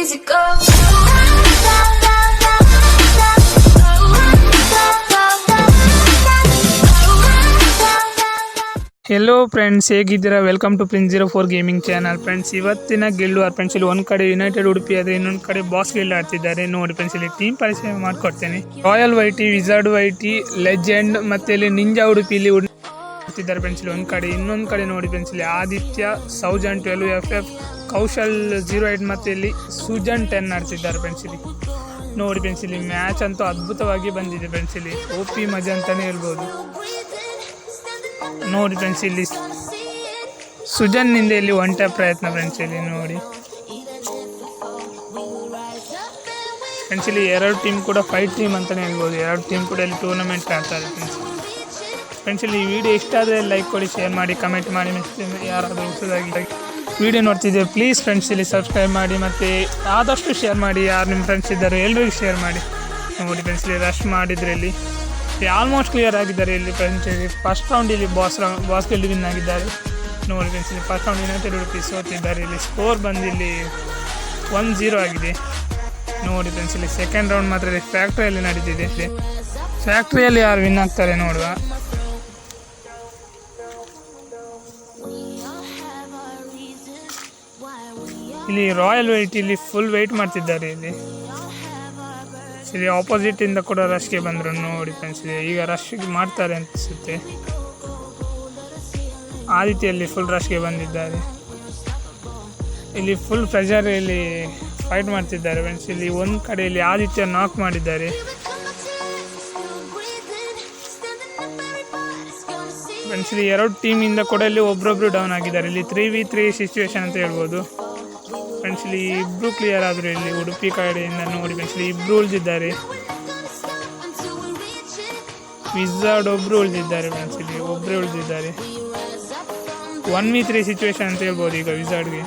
crazy, go. Hello friends, ಹೇಗಿದ್ದೀರಾ? Welcome to Prince04 gaming channel. Friends, ಇವತ್ತಿನ guild war friends, ಇಲ್ಲಿ ಒಂದು ಕಡೆ ಯುನೈಟೆಡ್ ಉಡುಪಿ ಆದರೆ ಇನ್ನೊಂದು ಕಡೆ ಬಾಸ್ ಗಿಲ್ಡ್ ಆಡ್ತಿದ್ದಾರೆ. ನೋಡಿ ಫ್ರೆಂಡ್ಸ್, ಇಲ್ಲಿ ಟೀಮ್ ಪರಿಚಯ ಮಾಡ್ಕೊಡ್ತೇನೆ. ರಾಯಲ್ ವೈಟಿ, ವಿಜಾರ್ಡ್ ವೈಟಿ, ಲೆಜೆಂಡ್ ಮತ್ತೆ ಇಲ್ಲಿ ನಿಂಜಾ ಉಡುಪಿ ಇಲ್ಲಿ ಆಡ್ತಿದ್ದಾರೆ ಫ್ರೆಂಡ್ಸ್. ಇಲ್ಲಿ ಒಂದು ಕಡೆ, ಇನ್ನೊಂದು ಕಡೆ ನೋಡಿ ಫ್ರೆಂಡ್ಸ್, ಇಲ್ಲಿ ಆದಿತ್ಯ, ಸೌಜನ್ 12 FF, ಕೌಶಲ್ 08 ಮತ್ತೆ ಇಲ್ಲಿ ಸುಜನ್ 10 ಆಡ್ತಿದ್ದಾರೆ ಫ್ರೆಂಡ್ಸ್. ಇಲ್ಲಿ ನೋಡಿ ಫ್ರೆಂಡ್ಸ್, ಇಲ್ಲಿ ಮ್ಯಾಚ್ ಅಂತೂ ಅದ್ಭುತವಾಗಿ ಬಂದಿದೆ ಫ್ರೆಂಡ್ಸ್. ಇಲ್ಲಿ OP ಮಜಾ ಅಂತಾನೆ ಹೇಳ್ಬೋದು. ನೋಡಿ ಫ್ರೆಂಡ್ಸ್, ಇಲ್ಲಿ ಸುಜನ್ನಿಂದ ಇಲ್ಲಿ ಒನ್ ಟ್ಯಾಪ್ ಪ್ರಯತ್ನ ಫ್ರೆಂಡ್ಸ್. ಇಲ್ಲಿ ನೋಡಿ ಫ್ರೆಂಡ್ಸ್, ಇಲ್ಲಿ ಎರಡು ಟೀಮ್ ಕೂಡ ಫೈಟ್ ಟೀಮ್ ಅಂತಲೇ ಹೇಳ್ಬೋದು. ಎರಡು ಟೀಮ್ ಕೂಡ ಇಲ್ಲಿ ಟೂರ್ನಮೆಂಟ್ ಆಡ್ತಾರೆ ಫ್ರೆಂಡ್ಸ್. ಫ್ರೆಂಡ್ಸ್, ಇಲ್ಲಿ ವಿಡಿಯೋ ಇಷ್ಟ ಆದರೆ ಲೈಕ್ ಕೊಡಿ, ಶೇರ್ ಮಾಡಿ, ಕಮೆಂಟ್ ಮಾಡಿ. ಮತ್ತು ಯಾರಾದರೂ ಹೊಸದಾಗಿ ವಿಡಿಯೋ ನೋಡ್ತಿದ್ದೇವೆ ಪ್ಲೀಸ್ ಫ್ರೆಂಡ್ಸ್ ಇಲ್ಲಿ ಸಬ್ಸ್ಕ್ರೈಬ್ ಮಾಡಿ ಮತ್ತು ಆದಷ್ಟು ಶೇರ್ ಮಾಡಿ. ಯಾರು ನಿಮ್ಮ ಫ್ರೆಂಡ್ಸ್ ಇದ್ದಾರೆ ಎಲ್ರಿಗೂ ಶೇರ್ ಮಾಡಿ. ನೋಡಿ ಫ್ರೆಂಡ್ಸ್, ಇಲ್ಲಿ ರಶ್ ಮಾಡಿದರೆ ಇಲ್ಲಿ ಆಲ್ಮೋಸ್ಟ್ ಕ್ಲಿಯರ್ ಆಗಿದ್ದಾರೆ. ಇಲ್ಲಿ ಫ್ರೆಂಡ್ಸ್, ಇಲ್ಲಿ ಫಸ್ಟ್ ರೌಂಡ್ ಇಲ್ಲಿ ಬಾಸ್ ಗಿಲ್ಡ್ ವಿನ್ ಆಗಿದ್ದಾರೆ. ನೋಡಿ ಫ್ರೆಂಡ್ಸ್, ಇಲ್ಲಿ ಫಸ್ಟ್ ರೌಂಡ್ ಯುನೈಟೆಡ್ ಉಡುಪಿ ಸೋತಿದ್ದಾರೆ. ಇಲ್ಲಿ ಸ್ಕೋರ್ ಬಂದು ಇಲ್ಲಿ 1-0 ಆಗಿದೆ. ನೋಡಿ ಫ್ರೆಂಡ್ಸ್, ಇಲ್ಲಿ ಸೆಕೆಂಡ್ ರೌಂಡ್ ಮಾತ್ರ ಇಲ್ಲಿ ಫ್ಯಾಕ್ಟ್ರಿಯಲ್ಲಿ ನಡೀತಿದೆ. ಫ್ಯಾಕ್ಟ್ರಿಯಲ್ಲಿ ಯಾರು ವಿನ್ ಆಗ್ತಾರೆ ನೋಡುವ. ಇಲ್ಲಿ ರಾಯಲ್ ವೈಟ್ ಇಲ್ಲಿ ಫುಲ್ ವೆಯ್ಟ್ ಮಾಡ್ತಿದ್ದಾರೆ. ಇಲ್ಲಿ ಆಪೋಸಿಟ್ ಇಂದ ಕೂಡ ರಶ್ಗೆ ಬಂದರು. ನೋಡಿ ಫ್ರೆಂಡ್ಸ್, ಈಗ ರಶ್ ಮಾಡ್ತಾರೆ ಅನಿಸುತ್ತೆ. ಆದಿತ್ಯಲ್ಲಿ ಫುಲ್ ರಶ್ಗೆ ಬಂದಿದ್ದಾರೆ. ಇಲ್ಲಿ ಫುಲ್ ಪ್ರೆಷರ್ ಇಲ್ಲಿ ಫೈಟ್ ಮಾಡ್ತಿದ್ದಾರೆ ಫ್ರೆಂಡ್ಸ್. ಇಲ್ಲಿ ಒಂದು ಕಡೆಯಲ್ಲಿ ಆದಿತ್ಯ ನಾಕ್ ಮಾಡಿದ್ದಾರೆ. ಫ್ರೆಂಡ್ಸ್, ಇಲ್ಲಿ ಎರಡು ಟೀಮಿಂದ ಕೂಡ ಇಲ್ಲಿ ಒಬ್ರೊಬ್ರು ಡೌನ್ ಆಗಿದ್ದಾರೆ. ಇಲ್ಲಿ 3v3 ಸಿಚುವೇಶನ್ ಅಂತ ಹೇಳ್ಬೋದು ಫ್ರೆಂಡ್ಸ್. ಇಲ್ಲಿ ಇಬ್ಬರು ಕ್ಲಿಯರ್ ಆದರು. ಇಲ್ಲಿ ಉಡುಪಿ ಕಡೆಯಿಂದ ನೋಡಿ ಫ್ರೆಂಡ್ಸ್, ಇಲ್ಲಿ ಇಬ್ಬರು ಉಳಿದಿದ್ದಾರೆ. ವಿಜಾರ್ಡ್ ಒಬ್ಬರು ಉಳಿದಿದ್ದಾರೆ ಫ್ರೆಂಡ್ಸ್. ಇಲ್ಲಿ ಒಬ್ಬರೇ ಉಳಿದಿದ್ದಾರೆ. 1v3 ಸಿಚುವೇಶನ್ ಅಂತ ಹೇಳ್ಬೋದು ಈಗ ವಿಜಾರ್ಡ್ಗೆ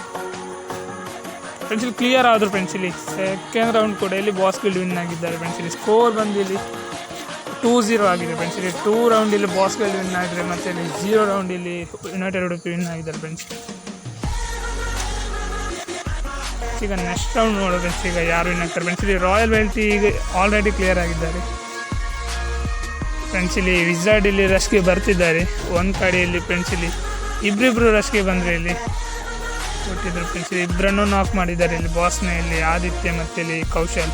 ಫ್ರೆಂಡ್ಸ್. ಇಲ್ಲಿ ಕ್ಲಿಯರ್ ಆದರು ಫ್ರೆಂಡ್ಸ್. ಇಲ್ಲಿ ಸೆಕೆಂಡ್ ರೌಂಡ್ ಕೂಡ ಇಲ್ಲಿ ಬಾಸ್ ಗಿಲ್ಡ್ ವಿನ್ ಆಗಿದ್ದಾರೆ ಫ್ರೆಂಡ್ಸ್. ಇಲ್ಲಿ ಸ್ಕೋರ್ ಬಂದು ಇಲ್ಲಿ 2-0 ಆಗಿದೆ ಫ್ರೆಂಡ್ಸ್. ಇಲ್ಲಿ 2 ರೌಂಡ್ ಇಲ್ಲಿ ಬಾಸ್ ಗಿಲ್ಡ್ ವಿನ್ ಆಗಿದ್ದಾರೆ ಮತ್ತು ಇಲ್ಲಿ 0 ರೌಂಡ್ ಇಲ್ಲಿ ಯುನೈಟೆಡ್ ಉಡುಪಿ ವಿನ್ ಆಗಿದ್ದಾರೆ ಫ್ರೆಂಡ್ಸ್. ಈಗ ನೆಕ್ಸ್ಟ್ ರೌಂಡ್ ನೋಡೋ ಫ್ರೆಂಡ್ಸ್, ಈಗ ಯಾರು ವಿನ್ ಆಗ್ತಾರೆ ಫ್ರೆಂಡ್ಸ್. ಇಲ್ಲಿ ರಾಯಲ್ ವೈಲ್ಟಿ ಈಗ ಆಲ್ರೆಡಿ ಕ್ಲಿಯರ್ ಆಗಿದ್ದಾರೆ ಫ್ರೆಂಡ್ಸ್. ಇಲ್ಲಿ ವಿಜಾರ್ಡ್ ಇಲ್ಲಿ ರಶ್ಗೆ ಬರ್ತಿದ್ದಾರೆ. ಒಂದು ಕಡೆಯಲ್ಲಿ ಫ್ರೆಂಡ್ಸ್ ಇಲ್ಲಿ ಇಬ್ಬರಿಬ್ಬರು ರಶ್ಗೆ ಬಂದರೆ ಇಲ್ಲಿ ಕೊಟ್ಟಿದ್ರು ಫ್ರೆಂಡ್ಸ್. ಇಲ್ಲಿ ಇಬ್ಬರನ್ನು ನಾಕ್ ಮಾಡಿದ್ದಾರೆ ಇಲ್ಲಿ ಬಾಸ್ನ, ಇಲ್ಲಿ ಆದಿತ್ಯ ಮತ್ತು ಇಲ್ಲಿ ಕೌಶಲ್.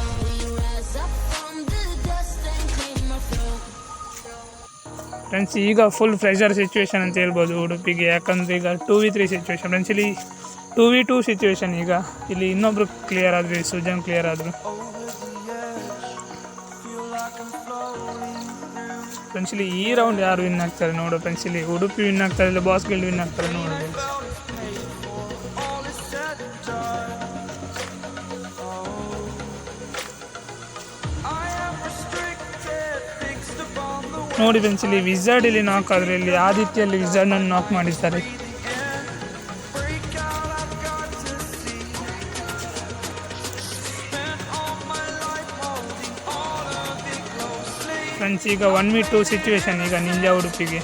ಫ್ರೆಂಡ್ಸ್, ಈಗ ಫುಲ್ ಪ್ರೆಷರ್ ಸಿಚುವೇಶನ್ ಅಂತ ಹೇಳ್ಬೋದು ಉಡುಪಿಗೆ. ಯಾಕಂದರೆ ಈಗ 2v3 ಸಿಚುವೇಶನ್ ಫ್ರೆಂಡ್ಸ್. ಇಲ್ಲಿ 2v2 ಸಿಚುವೇಶನ್. ಈಗ ಇಲ್ಲಿ ಇನ್ನೊಬ್ರು ಕ್ಲಿಯರ್ ಆದರು, ಸುಜನ್ ಕ್ಲಿಯರ್ ಆದರು ಫ್ರೆಂಡ್ಸ್. ಇಲ್ಲಿ ಈ ರೌಂಡ್ ಯಾರು ವಿನ್ ಆಗ್ತಾರೆ ನೋಡು ಫ್ರೆಂಡ್ಸ್. ಇಲ್ಲಿ ಉಡುಪಿ ವಿನ್ ಆಗ್ತಾರೆ, ಇಲ್ಲ ಬಾಸ್ ಗಿಲ್ಡ್ ವಿನ್ ಆಗ್ತಾರೆ ನೋಡು ಫ್ರೆಂಡ್ಸ್. ನೋಡಿ ಫ್ರೆಂಡ್ಸ್, ಇಲ್ಲಿ ವಿಜಾರ್ಡ್ ಇಲ್ಲಿ ನಾಕ್ ಆದರೆ ಇಲ್ಲಿ ಆದಿತ್ಯಲ್ಲಿ ವಿಜಾರ್ಡ್ನನ್ನು ನಾಕ್ ಮಾಡಿದ್ದಾರೆ. ಫ್ರೆಂಡ್ಸ್, ಈಗ 1v2 ಸಿಚುವೇಶನ್ ಈಗ ನಿಂಜಾ ಉಡುಪಿಗೆ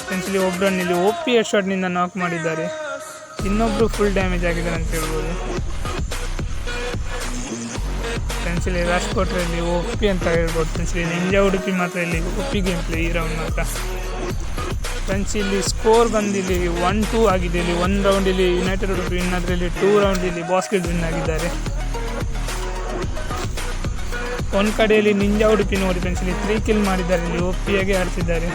ಫ್ರೆಂಡ್ಸ್. ಇಲ್ಲಿ ಒಬ್ಬರನ್ನು ಇಲ್ಲಿ OP ಹೆಡ್ಶಾಟ್ನಿಂದ ನಾಕ್ ಮಾಡಿದ್ದಾರೆ. ಇನ್ನೊಬ್ಬರು ಫುಲ್ ಡ್ಯಾಮೇಜ್ ಆಗಿದ್ದಾರೆ ಅಂತ ಹೇಳ್ಬೋದು ಫ್ರೆಂಡ್ಸ್. ಇಲ್ಲಿ ರಶ್ ಕೊಟ್ಟರೆ ಇಲ್ಲಿ OP ಅಂತ ಹೇಳ್ಬೋದು ಫ್ರೆಂಡ್ಸ್. ಇಲ್ಲಿ ನಿಂಜಾ ಉಡುಪಿ ಮಾತ್ರ ಇಲ್ಲಿ OP ಗೇಮ್ ಪ್ಲೇ ಈ ರೌಂಡ್ ಮಾತ್ರ ಫ್ರೆಂಡ್ಸ್. ಇಲ್ಲಿ ಸ್ಕೋರ್ ಬಂದು ಇಲ್ಲಿ 1-2 ಆಗಿದೆ. ಇಲ್ಲಿ 1 ರೌಂಡ್ ಇಲ್ಲಿ ಯುನೈಟೆಡ್ ಉಡುಪಿ ವಿನ್ ಆದರೆ ಇಲ್ಲಿ 2 ರೌಂಡ್ ಇಲ್ಲಿ ಬಾಸ್ ಗಿಲ್ಡ್ ವಿನ್ ಆಗಿದ್ದಾರೆ. ಒಂದು ಕಡೆಯಲ್ಲಿ ನಿಂಜಾ ಉಡುಪಿ ನೋಡಿ ಫ್ರೆಂಡ್ಸ್, ಇಲ್ಲಿ 3 ಕಿಲ್ ಮಾಡಿದ್ದಾರೆ. ಇಲ್ಲಿ OP-ಯಾಗೆ ಆಡ್ತಿದ್ದಾರೆ.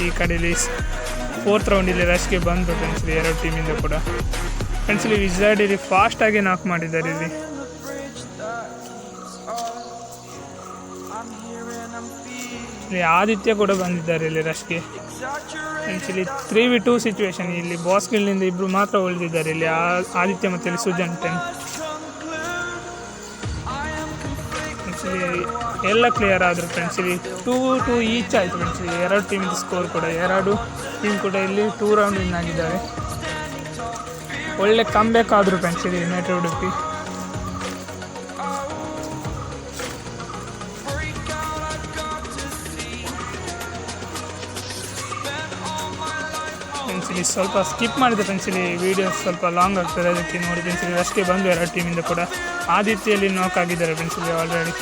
ಈ ಕಡೆಯಲ್ಲಿ 4th ರೌಂಡ್ ಇಲ್ಲಿ ರಶ್ಗೆ ಬಂದು ಫ್ರೆಂಡ್ಸ್ ಇಲ್ಲಿ ಎರಡು ಟೀಮಿಂದ ಕೂಡ ಫ್ರೆಂಡ್ಸ್. ಇಲ್ಲಿ ವಿಜಾರ್ಡ್ ಇಲ್ಲಿ ಫಾಸ್ಟಾಗಿ ನಾಕ್ ಮಾಡಿದ್ದಾರೆ. ಇಲ್ಲಿ ಆದಿತ್ಯ ಕೂಡ ಬಂದಿದ್ದಾರೆ ಇಲ್ಲಿ ರಶ್ಗೆ ಫ್ರೆಂಡ್ಸ್. ಇಲ್ಲಿ 3v2 ಸಿಚುವೇಶನ್. ಇಲ್ಲಿ ಬಾಸ್ ಗಿಲ್ಡ್ನಿಂದ ಇಬ್ಬರು ಮಾತ್ರ ಉಳಿದಿದ್ದಾರೆ. ಇಲ್ಲಿ ಆದಿತ್ಯ ಮತ್ತು ಇಲ್ಲಿ ಸುಜನ್ 10 ಎಲ್ಲ ಕ್ಲಿಯರ್ ಆದರು ಫ್ರೆಂಡ್ಸ್. ಇಲ್ಲಿ 2-2 ಈಚ್ ಆಯಿತು ಫ್ರೆಂಡ್ಸ್. ಇಲ್ಲಿ ಎರಡು ಟೀಮಿಂದ ಸ್ಕೋರ್ ಕೂಡ, ಎರಡು ಟೀಮ್ ಕೂಡ ಇಲ್ಲಿ 2 ರೌಂಡ್ ವಿನ್ ಆಗಿದ್ದಾರೆ. ಒಳ್ಳೆ ಕಮ್ಬ್ಯಾಕ್ ಆದರು ಫ್ರೆಂಡ್ಸ್ ಇಲ್ಲಿ ಯುನೈಟೆಡ್ ಉಡುಪಿ. ಫ್ರೆಂಡ್ಸ್ ಇಲ್ಲಿ ಸ್ವಲ್ಪ ಸ್ಕಿಪ್ ಮಾಡಿದೆ ಫ್ರೆಂಡ್ಸ್, ಇಲ್ಲಿ ವೀಡಿಯೋ ಸ್ವಲ್ಪ ಲಾಂಗ್ ಆಗ್ತದೆ, ಅದಕ್ಕೆ ನೋಡಿ ಫ್ರೆಂಡ್ಸ್ ಇಲ್ಲಿ ಅಷ್ಟೇ ಬಂದು ಎರಡು ಟೀಮಿಂದ ಕೂಡ ಆದಿತ್ಯಲ್ಲಿ ನಾಕ್ ಆಗಿದ್ದಾರೆ ಫ್ರೆಂಡ್ಸ್ ಇಲ್ಲಿ ಆಲ್ರೆಡಿ.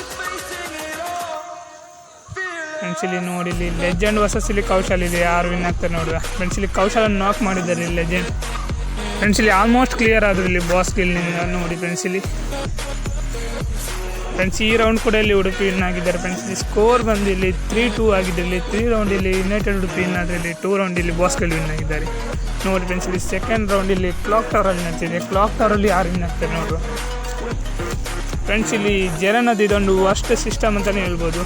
ಫ್ರೆಂಡ್ಸ್ ಇಲ್ಲಿ ನೋಡಿ, ಇಲ್ಲಿ ಲೆಜೆಂಡ್ ವರ್ಸಸ್ ಇಲ್ಲಿ ಕೌಶಲ್ ಇಲ್ಲಿ ಯಾರು ವಿನ್ ಆಗ್ತಾರೆ ನೋಡುವ. ಫ್ರೆಂಡ್ಸ್ ಇಲ್ಲಿ ಕೌಶಲನ್ನು ನಾಕ್ ಮಾಡಿದ್ದಾರೆ ಇಲ್ಲಿ ಲೆಜೆಂಡ್. ಫ್ರೆಂಡ್ಸ್ ಇಲ್ಲಿ ಆಲ್ಮೋಸ್ಟ್ ಕ್ಲಿಯರ್ ಆದರು ಇಲ್ಲಿ ಬಾಸ್ ಗಿಲ್ನಿಂದ ನೋಡಿ ಫ್ರೆಂಡ್ಸ್ ಇಲ್ಲಿ. ಫ್ರೆಂಡ್ಸ್ ಈ ರೌಂಡ್ ಕೂಡ ಇಲ್ಲಿ ಉಡುಪಿ ವಿನ್ ಆಗಿದ್ದಾರೆ ಫ್ರೆಂಡ್ಸ್. ಇಲ್ಲಿ ಸ್ಕೋರ್ ಬಂದು ಇಲ್ಲಿ 3-2 ಆಗಿದೆ. ಇಲ್ಲಿ 3 ರೌಂಡ್ ಇಲ್ಲಿ ಯುನೈಟೆಡ್ ಉಡುಪಿ ವಿನ್ ಆದರೆ ಇಲ್ಲಿ 2 ರೌಂಡ್ ಇಲ್ಲಿ ಬಾಸ್ ಗಿಲ್ ವಿನ್ ಆಗಿದ್ದಾರೆ ನೋಡಿ ಫ್ರೆಂಡ್ಸ್. ಇಲ್ಲಿ ಸೆಕೆಂಡ್ ರೌಂಡ್ ಇಲ್ಲಿ ಕ್ಲಾಕ್ ಟವರಲ್ಲಿ ನಡ್ತಿದೆ. ಕ್ಲಾಕ್ ಟವರಲ್ಲಿ ಯಾರು ವಿನ್ ಆಗ್ತಾರೆ ನೋಡುವ. ಫ್ರೆಂಡ್ಸ್ ಇಲ್ಲಿ ಜೆರನದು ಇದೊಂದು ವರ್ಸ್ಟ್ ಸಿಸ್ಟಮ್ ಅಂತಲೇ ಹೇಳ್ಬೋದು.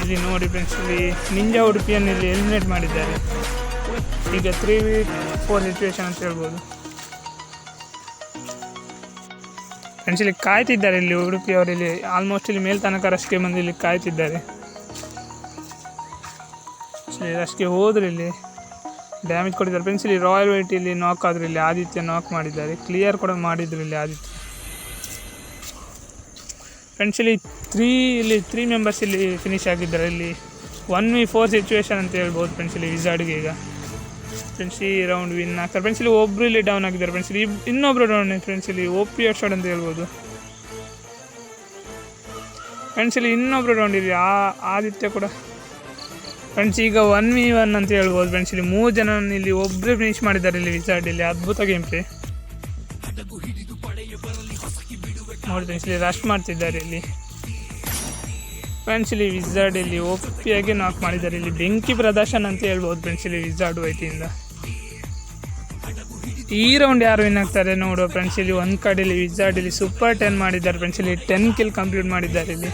ಇಲ್ಲಿ ನೋಡಿ ಫ್ರೆಂಡ್ಸ್ ಇಲ್ಲಿ ನಿಂಜಾ ಉಡುಪಿಯನ್ನು ಇಲ್ಲಿ ಎಲಿಮಿನೇಟ್ ಮಾಡಿದ್ದಾರೆ. ಈಗ 3v4 ಸಿಚುವೇಶನ್ ಅಂತ ಹೇಳ್ಬೋದು. ಫ್ರೆಂಡ್ಸ್ ಇಲ್ಲಿ ಕಾಯ್ತಿದ್ದಾರೆ ಇಲ್ಲಿ ಉಡುಪಿ ಅವರು ಇಲ್ಲಿ ಆಲ್ಮೋಸ್ಟ್ ಇಲ್ಲಿ ಮೇಲ್ ತನಕ ರಶ್ಗೆ ಬಂದು ಇಲ್ಲಿ ಕಾಯ್ತಿದ್ದಾರೆ. ರಶ್ಗೆ ಹೋದ್ರೆ ಇಲ್ಲಿ ಡ್ಯಾಮೇಜ್ ಕೊಟ್ಟಿದ್ದಾರೆ ಫ್ರೆಂಡ್ಸ್. ಇಲ್ಲಿ ರಾಯಲ್ ವೈಟ್ ಇಲ್ಲಿ ನಾಕ್ ಆದ್ರು, ಇಲ್ಲಿ ಆದಿತ್ಯ ನಾಕ್ ಮಾಡಿದ್ದಾರೆ, ಕ್ಲಿಯರ್ ಕೂಡ ಮಾಡಿದ್ರು ಇಲ್ಲಿ ಆದಿತ್ಯ. ಫ್ರೆಂಡ್ಸ್ ಇಲ್ಲಿ 3 ಮೆಂಬರ್ಸ್ ಇಲ್ಲಿ ಫಿನಿಶ್ ಆಗಿದ್ದಾರೆ. ಇಲ್ಲಿ 1v4 ಸಿಚುವೇಶನ್ ಅಂತ ಹೇಳ್ಬೋದು ಫ್ರೆಂಡ್ಸ್ ಇಲ್ಲಿ ವಿಸಾರ್ಡ್ಗೆ. ಈಗ ಫ್ರೆಂಡ್ಸ್ ಈ ರೌಂಡ್ ವಿನ್ ಆಗ್ತಾರೆ ಫ್ರೆಂಡ್ಸ್. ಇಲ್ಲಿ ಒಬ್ಬರು ಇಲ್ಲಿ ಡೌನ್ ಆಗಿದ್ದಾರೆ ಫ್ರೆಂಡ್ಸ್. ಇಲ್ಲಿ ಇನ್ನೊಬ್ಬರು ಡೌನ್ ಫ್ರೆಂಡ್ಸ್. ಇಲ್ಲಿ OP ಶಾಟ್ ಅಂತ ಹೇಳ್ಬೋದು ಫ್ರೆಂಡ್ಸ್. ಇಲ್ಲಿ ಇನ್ನೊಬ್ಬರು ಡೌನ್ ಇಲ್ಲಿ ಆದಿತ್ಯ ಕೂಡ ಫ್ರೆಂಡ್ಸ್. ಈಗ 1v1 ಅಂತ ಹೇಳ್ಬೋದು ಫ್ರೆಂಡ್ಸ್. ಇಲ್ಲಿ 3 ಜನ ಇಲ್ಲಿ ಒಬ್ಬರೇ ಫಿನಿಶ್ ಮಾಡಿದ್ದಾರೆ ಇಲ್ಲಿ ವಿಸಾರ್ಡ್. ಇಲ್ಲಿ ಅದ್ಭುತ ಗೇಮ್ ಪ್ಲೇ ನೋಡಿ ಫ್ರೆಂಡ್ಸ್. ಇಲ್ಲಿ ರಶ್ ಮಾಡ್ತಿದ್ದಾರೆ ಇಲ್ಲಿ ಫ್ರೆಂಡ್ಸ್. ಇಲ್ಲಿ ವಿಸಾರ್ಡ್ ಇಲ್ಲಿ OP ನಾಕ್ ಮಾಡಿದ್ದಾರೆ. ಇಲ್ಲಿ ಬೆಂಕಿ ಪ್ರದರ್ಶನ ಅಂತ ಹೇಳ್ಬೋದು ಫ್ರೆಂಡ್ಸ್ ಇಲ್ಲಿ ವಿಸಾರ್ಡ್ ವೈಟಿಯಿಂದ. ಈ ರೌಂಡ್ ಯಾರು ವಿನ್ ಆಗ್ತಾರೆ ನೋಡುವ ಫ್ರೆಂಡ್ಸ್. ಇಲ್ಲಿ ಒಂದು ಕಡೆ ಇಲ್ಲಿ ವಿಸಾರ್ಡ್ ಇಲ್ಲಿ ಸೂಪರ್ 10 ಮಾಡಿದ್ದಾರೆ ಫ್ರೆಂಡ್ಸ್. ಇಲ್ಲಿ 10 ಕಿಲ್ ಕಂಪ್ಲೀಟ್ ಮಾಡಿದ್ದಾರೆ ಇಲ್ಲಿ.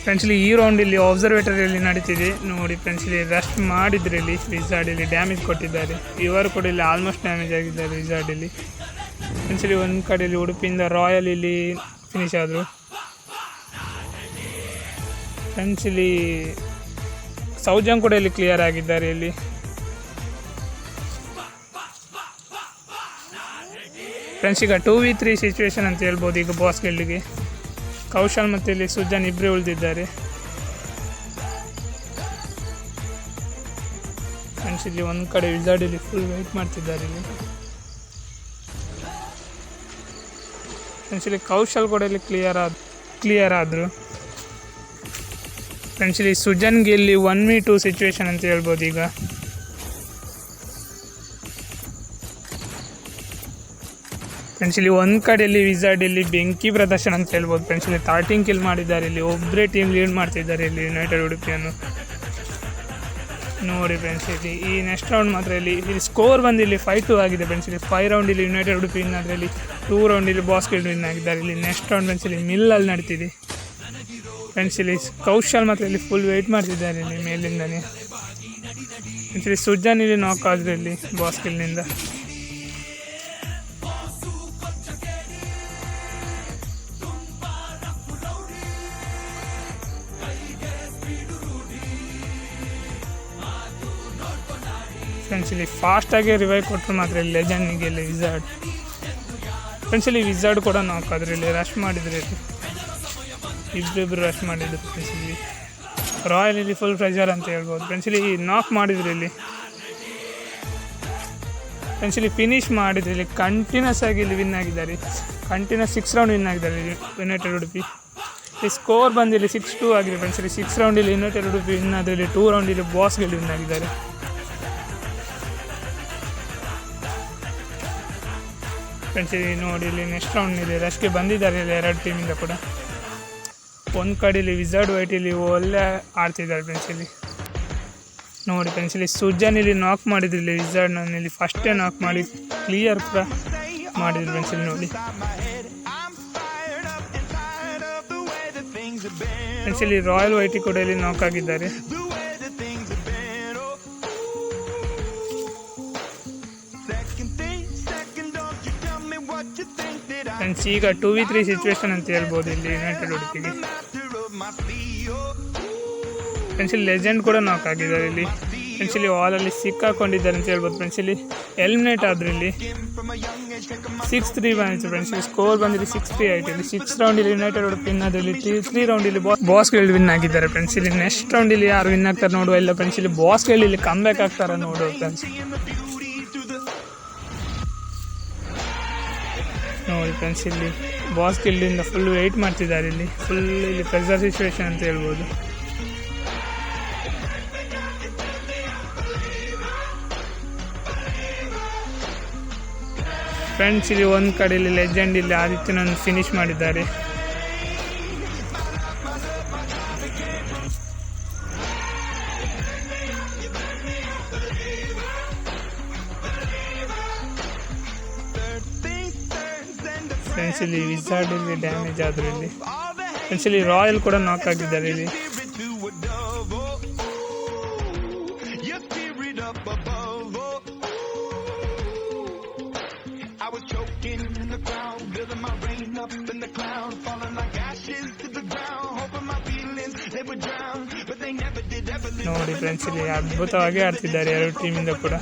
ಫ್ರೆಂಡ್ಸ್ ಇಲ್ಲಿ ಈ ರೌಂಡ್ ಇಲ್ಲಿ ಅಬ್ಸರ್ವೇಟರ್ ಇಲ್ಲಿ ನಡೀತಿದೆ ನೋಡಿ ಫ್ರೆಂಡ್ಸ್. ಇಲ್ಲಿ ರಶ್ ಮಾಡಿದ್ರೆ ಇಲ್ಲಿ ವಿಸಾರ್ಡ್ ಇಲ್ಲಿ ಡ್ಯಾಮೇಜ್ ಕೊಟ್ಟಿದ್ದಾರೆ. ಇವರು ಕೂಡ ಇಲ್ಲಿ ಆಲ್ಮೋಸ್ಟ್ ಡ್ಯಾಮೇಜ್ ಆಗಿದ್ದಾರೆ ವಿಸಾರ್ಡ್ ಇಲ್ಲಿ. ಫ್ರೆಂಡ್ಸ್ ಇಲ್ಲಿ ಒಂದು ಕಡೆಯಲ್ಲಿ ಉಡುಪಿಯಿಂದ ರಾಯಲ್ ಇಲ್ಲಿ ಫಿನಿಶ್ ಆದರು ಫ್ರೆಂಡ್ಸ್. ಇಲ್ಲಿ ಸೌಜನ್ ಕೂಡ ಇಲ್ಲಿ ಕ್ಲಿಯರ್ ಆಗಿದ್ದಾರೆ ಇಲ್ಲಿ. ಫ್ರೆಂಡ್ಸ್ ಈಗ 2v3 ಸಿಚುವೇಶನ್ ಅಂತ ಹೇಳ್ಬೋದು ಈಗ ಬಾಸ್ ಗಿಲ್ಡ್ಗೆ. ಕೌಶಲ್ ಮತ್ತು ಇಲ್ಲಿ ಸುಜನ್ ಇಬ್ಬರೇ ಉಳಿದಿದ್ದಾರೆ ಫ್ರೆಂಡ್ಸ್. ಇಲ್ಲಿ ಒಂದು ಕಡೆ ವಿಸಾರ್ಡ್ ಇಲ್ಲಿ ಫುಲ್ ವೆಯ್ಟ್ ಮಾಡ್ತಿದ್ದಾರೆ ಇಲ್ಲಿ ಫ್ರೆಂಡ್ಸ್. ಇಲ್ಲಿ ಕೌಶಲ್ ಕೂಡ ಇಲ್ಲಿ ಕ್ಲಿಯರ್ ಆದರು ಫ್ರೆಂಡ್ಸ್. ಇಲ್ಲಿ ಸುಜನ್ಗೆ ಇಲ್ಲಿ 1v2 ಸಿಚುವೇಶನ್ ಅಂತ ಹೇಳ್ಬೋದು ಈಗ. ಫ್ರೆಂಡ್ಸ್ ಇಲ್ಲಿ ಒಂದು ಕಡೆಯಲ್ಲಿ ವಿಸಾರ್ಡ್ ಇಲ್ಲಿ ಬೆಂಕಿ ಪ್ರದರ್ಶನ ಅಂತ ಹೇಳ್ಬೋದು ಫ್ರೆಂಡ್ಸ್. ಇಲ್ಲಿ 13 ಕಿಲ್ ಮಾಡಿದ್ದಾರೆ. ಇಲ್ಲಿ ಒಬ್ಬರೇ ಟೀಮ್ ಲೀಡ್ ಮಾಡ್ತಿದ್ದಾರೆ ಇಲ್ಲಿ ಯುನೈಟೆಡ್ ಉಡುಪಿಯನ್ನು ನೋಡಿ ಫ್ರೆಂಡ್ಸ್. ಇಲ್ಲಿ ಈ ನೆಕ್ಸ್ಟ್ ರೌಂಡ್ ಮಾತ್ರ ಇಲ್ಲಿ ಸ್ಕೋರ್ ಬಂದು ಇಲ್ಲಿ 5-2 ಆಗಿದೆ ಫ್ರೆಂಡ್ಸ್. ಇಲ್ಲಿ 5 ರೌಂಡ್ ಇಲ್ಲಿ ಯುನೈಟೆಡ್ ಉಡುಪಿ ವಿನ್ ಆದರೆ ಇಲ್ಲಿ 2 ರೌಂಡ್ ಇಲ್ಲಿ ಬಾಸ್ ಗಿಲ್ಡ್ ವಿನ್ ಆಗಿದ್ದಾರೆ. ಇಲ್ಲಿ ನೆಕ್ಸ್ಟ್ ರೌಂಡ್ ಫ್ರೆಂಡ್ಸ್ ಇಲ್ಲಿ ಮಿಲ್ಲಲ್ಲಿ ನಡೀತಿದೆ ಫ್ರೆಂಡ್ಸ್. ಇಲ್ಲಿ ಕೌಶಲ್ ಮಾತ್ರ ಇಲ್ಲಿ ಫುಲ್ ವೆಯ್ಟ್ ಮಾಡ್ತಿದ್ದಾರೆ ಇಲ್ಲಿ ಮೇಲಿಂದನೇ ಫ್ರೆಂಡ್ಸ್. ಇಲ್ಲಿ ಸುಜನ್ ಇಲ್ಲಿ ನಾಕ್ ಆದ್ರು ಇಲ್ಲಿ ಬಾಸ್ ಗಿಲ್ಡ್ನಿಂದ. ಫ್ರೆಂಡ್ಸ್ ಇಲ್ಲಿ ಫಾಸ್ಟಾಗಿ ರಿವೈವ್ ಕೊಟ್ಟರು ಮಾತ್ರ ಇಲ್ಲಿ ಲೆಜೆಂಡ್ಗೆ ಇಲ್ಲಿ ವಿಸಾರ್ಡ್ ಫ್ರೆಂಡ್ಸ್. ಇಲ್ಲಿ ವಿಸಾರ್ಡ್ ಕೂಡ ನಾಕ್ ಆದ್ರು ಇಲ್ಲಿ ರಶ್ ಮಾಡಿದ್ರು ಇಲ್ಲಿ ಇಬ್ಬರಿಬ್ಬರು ರಶ್ ಮಾಡಿದ್ರು ಫ್ರೆಂಡ್ಸ್. ಇಲ್ಲಿ ರಾಯಲ್ ಇಲ್ಲಿ ಫುಲ್ ಪ್ರೆಷರ್ ಅಂತ ಹೇಳ್ಬೋದು ಫ್ರೆಂಡ್ಸ್. ಇಲ್ಲಿ ನಾಕ್ ಮಾಡಿದ್ರು ಇಲ್ಲಿ ಫ್ರೆಂಡ್ಸ್. ಇಲ್ಲಿ ಫಿನಿಶ್ ಮಾಡಿದ್ರು ಇಲ್ಲಿ ಕಂಟಿನ್ಯೂಸ್ ಆಗಿ ಇಲ್ಲಿ ವಿನ್ ಆಗಿದ್ದಾರೆ. ಕಂಟಿನ್ಯೂಸ್ 6 ರೌಂಡ್ ವಿನ್ ಆಗಿದ್ದಾರೆ ಇಲ್ಲಿ ಯುನೈಟೆಡ್ ಉಡುಪಿ. ಇಲ್ಲಿ ಸ್ಕೋರ್ ಬಂದು ಇಲ್ಲಿ 6-2 ಆಗಿದೆ ಫ್ರೆಂಡ್ಸ್. ಇಲ್ಲಿ 6 ರೌಂಡ್ ಇಲ್ಲಿ ಯುನೈಟೆಡ್ ಉಡುಪಿ ವಿನ್ ಆದರೆ ಇಲ್ಲಿ 2 ರೌಂಡ್ ಇಲ್ಲಿ ಬಾಸ್ ಗಿಲ್ಡ್ ವಿನ್ ಆಗಿದ್ದಾರೆ ಫ್ರೆಂಡ್ಸ್. ಇಲ್ಲಿ ನೋಡಿ ಇಲ್ಲಿ ನೆಕ್ಸ್ಟ್ ರೌಂಡ್ ಇಲ್ಲಿ ರಶ್ಗೆ ಬಂದಿದ್ದಾರೆ ಇಲ್ಲಿ 2 ಟೀಮಿಂದ ಕೂಡ. ಒಂದು ಕಡೆ ಇಲ್ಲಿ ವಿಸಾರ್ಡ್ ವೈಟ್ ಇಲ್ಲಿ ಒಳ್ಳೆ ಆಡ್ತಿದ್ದಾರೆ ಫ್ರೆಂಡ್ಸ್. ಇಲ್ಲಿ ನೋಡಿ ಫ್ರೆಂಡ್ಸ್. ಇಲ್ಲಿ ಸುಜನ್ ಇಲ್ಲಿ ನಾಕ್ ಮಾಡಿದ್ರು ಇಲ್ಲಿ ವಿಸಾರ್ಡ್ನ ಇಲ್ಲಿ ಫಸ್ಟೇ ನಾಕ್ ಮಾಡಿ ಕ್ಲಿಯರ್ ಕೂಡ ಮಾಡಿದ್ರು ಫ್ರೆಂಡ್ಸ್. ಇಲ್ಲಿ ನೋಡಿ ಫ್ರೆಂಡ್ಸ್. ಇಲ್ಲಿ ರಾಯಲ್ ವೈಟಿ ಕೂಡ ಇಲ್ಲಿ ನಾಕ್ ಆಗಿದ್ದಾರೆ ಫ್ರೆಂಡ್ಸ್. ಈಗ 2v3 ಸಿಚುವೇಶನ್ ಅಂತ ಹೇಳ್ಬೋದು ಇಲ್ಲಿ ಯುನೈಟೆಡ್ ಉಡುಪಿಗೆ ಫ್ರೆಂಡ್ಸ್. ಇಲ್ಲಿ ಲೆಜೆಂಡ್ ಕೂಡ ನಾಕ್ ಆಗಿದ್ದಾರೆ ಇಲ್ಲಿ ಫ್ರೆಂಡ್ಸ್. ಇಲ್ಲಿ ವಾಲಲ್ಲಿ ಸಿಕ್ಕಾಕೊಂಡಿದ್ದಾರೆ ಅಂತ ಹೇಳ್ಬೋದು ಫ್ರೆಂಡ್ಸ್. ಇಲ್ಲಿ ಎಲಿಮಿನೇಟ್ ಆದ್ರು ಇಲ್ಲಿ 6-3 ಬಂದಿತ್ತು ಫ್ರೆಂಡ್ಸ್. ಸ್ಕೋರ್ ಬಂದಿದೆ 6-3 ಆಯಿತು. ಇಲ್ಲಿ 6 ರೌಂಡಲ್ಲಿ ಯುನೈಟೆಡ್ ಉಡುಪಿ ವಿನ್ ಆದ್ರೆ ಇಲ್ಲಿ 3 ರೌಂಡಲ್ಲಿ ಬಾಸ್ಗಳು ವಿನ್ ಆಗಿದ್ದಾರೆ ಫ್ರೆಂಡ್ಸ್. ಇಲ್ಲಿ ನೆಕ್ಸ್ಟ್ ರೌಂಡಲ್ಲಿ ಯಾರು ವಿನ್ ಆಗ್ತಾರೆ ನೋಡುವ. ಇಲ್ಲ ಫ್ರೆಂಡ್ಸ್, ಇಲ್ಲಿ ಬಾಸ್ಗಳು ಇಲ್ಲಿ ಕಮ್ ಬ್ಯಾಕ್ ಆಗ್ತಾರೆ ನೋಡುವ ಫ್ರೆಂಡ್ಸ್. ನೋಡಿ ಫ್ರೆಂಡ್ಸ್, ಇಲ್ಲಿ ಬಾಸ್ ಗಿಲ್ಡಿಂದ ಫುಲ್ ವೆಯ್ಟ್ ಮಾಡ್ತಿದ್ದಾರೆ. ಇಲ್ಲಿ ಫುಲ್ ಇಲ್ಲಿ ಪ್ರೆಸರ್ ಸಿಚುವೇಶನ್ ಅಂತ ಹೇಳ್ಬೋದು. ಫ್ರೆಂಡ್ಸ್, ಇಲ್ಲಿ ಒಂದು ಕಡೆ ಇಲ್ಲಿ ಲೆಜೆಂಡ್ ಇಲ್ಲಿ ಆದಿತ್ಯನನ್ನು ಫಿನಿಶ್ ಮಾಡಿದ್ದಾರೆ. ಫ್ರೆಂಡ್ಸ್, ಇಲ್ಲಿ ವಿಜಾರ್ಡ್ ಇಲ್ಲಿ ಡ್ಯಾಮೇಜ್ ಆದ್ರು. ಇಲ್ಲಿ ಫ್ರೆಂಡ್ಸ್, ಇಲ್ಲಿ ರಾಯಲ್ ಕೂಡ ನಾಕ್ ಆಗಿದ್ದಾರೆ. ಇಲ್ಲಿ ನೋಡಿ ಫ್ರೆಂಡ್ಸ್, ಇಲ್ಲಿ ಅದ್ಭುತವಾಗಿ ಆಡ್ತಿದ್ದಾರೆ ಎರಡು ಟೀಮಿಂದ ಕೂಡ.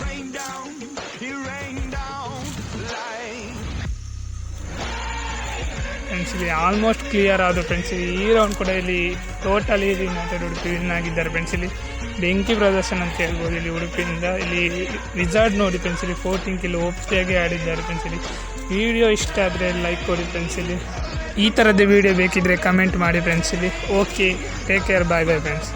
ಫ್ರೆಂಡ್ಸ್, ಇಲ್ಲಿ ಆಲ್ಮೋಸ್ಟ್ ಕ್ಲಿಯರ್ ಆದರು ಫ್ರೆಂಡ್ಸ್. ಈ ರೌಂಡ್ ಕೂಡ ಇಲ್ಲಿ ಟೋಟಲಿ ಇಲ್ಲಿ ಯುನೈಟೆಡ್ ಉಡುಪಿ ವಿನ್ ಆಗಿದ್ದಾರೆ ಫ್ರೆಂಡ್ಸ್. ಇಲ್ಲಿ ಬೆಂಕಿ ಪ್ರದರ್ಶನ ಅಂತ ಹೇಳ್ಬೋದು ಇಲ್ಲಿ ಉಡುಪಿಯಿಂದ. ಇಲ್ಲಿ ವಿಜಾರ್ಡ್ ನೋಡಿ ಫ್ರೆಂಡ್ಸ್, ಇಲ್ಲಿ 14 ಕಿಲ್ ಓಪ್ಸಿಯಾಗಿ ಆಡಿದ್ದಾರೆ ಫ್ರೆಂಡ್ಸ್. ಇಲ್ಲಿ ವಿಡಿಯೋ ಇಷ್ಟ ಆದರೆ ಲೈಕ್ ಕೊಡಿ ಫ್ರೆಂಡ್ಸ್. ಇಲ್ಲಿ ಈ ಥರದ್ದು ವಿಡಿಯೋ ಬೇಕಿದ್ರೆ ಕಮೆಂಟ್ ಮಾಡಿ ಫ್ರೆಂಡ್ಸ್. ಇಲ್ಲಿ ಓಕೆ, ಟೇಕ್ ಕೇರ್, ಬಾಯ್ ಬಾಯ್ ಫ್ರೆಂಡ್ಸ್.